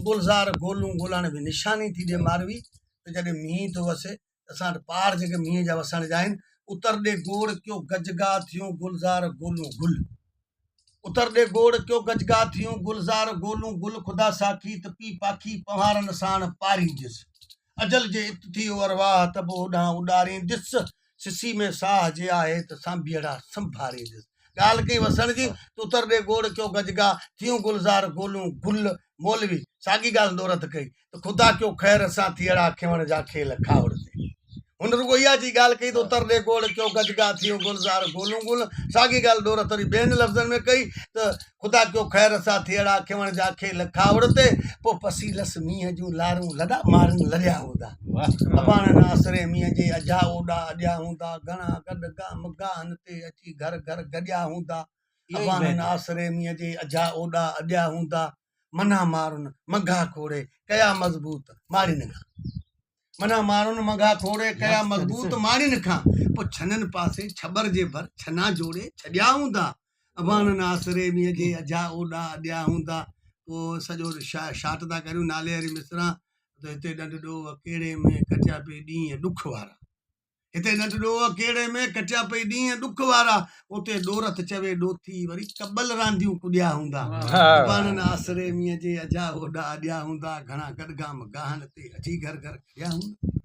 गुलज़ार गोलूं गुलण बि निशानी थी ॾिए मारवी त जॾहिं मींहुं थो वसे असां वटि पहाड़ जेके मींहं जा वसण जा आहिनि उतर ॾे गोड़ कयो गजगा थियूं गुलज़ार गोलूं गुल उतर ॾे गोड़ कयो गजगा थियूं गुलज़ार गोलूं गुल ख़ुदा साखी त पी पाखी पहाड़नि साण पारींदिस अजल जे इत थी अरवाह त बि होॾां उॾारींदिस सिसी में साह जे आहे त सांभीअड़ा संभारींदिस ॻाल्हि कई वसण जी त उतर ॾे गोड़ कयो गजगा थियूं गुलज़ार गोलूं गुल मौलवी साॻी ॻाल्हि दोरत कई त ख़ुदा कयो ख़ैर सां थियड़ा खिवण जा खेल खावड़ ते हुन रुगो इहा जी ॻाल्हि कई त उतर ॾे गोड़ कयो गजगा थियूं गुलज़ार गोलूं गुल साॻी ॻाल्हि दोरत वरी ॿियनि लफ़्ज़नि में कई त ख़ुदा कयो ख़ैर सां थियड़ा खिवण जा खेल खावड़ ते पोइ पसीलस मींहं जूं लारूं लॾा मारनि लरिया हूंदा अबाणनि आसरे मींहं जे अजा ओॾा अॼा हूंदा घणा गॾगा मगाहनि ते अची घर घर गॾिया हूंदा अबाणनि आसरे मींहं जे अजा ओॾा अॼा हूंदा मना मारुनि मघा खोड़े कया मज़बूत मारिन खां मना मारुनि मघा खोड़े कया मज़बूत मारिन खां पोइ छननि पासे छबर जे भर छना जोड़े छॾिया हूंदा अबाणनि आसरे मींहं जे अजा ओॾा अॼा हूंदा पोइ सॼो शाट था करियूं नाले वारी मिसरा त हिते ॾंढ ॾोह कहिड़े में कटिया पई ॾींहं ॾुख वारा हिते ॾंढ ॾोह कहिड़े में कटिया पई ॾींहं ॾुख वारा उते ॾोरत चवे ॾोथी वरी कबल रांदियूं कुॾिया हूंदा अबाणनि आसरे मींहं जे अजा ओॾा अॼा हूंदा घणा गॾगा मगाहनि ते अची घर घर खिया हूंदा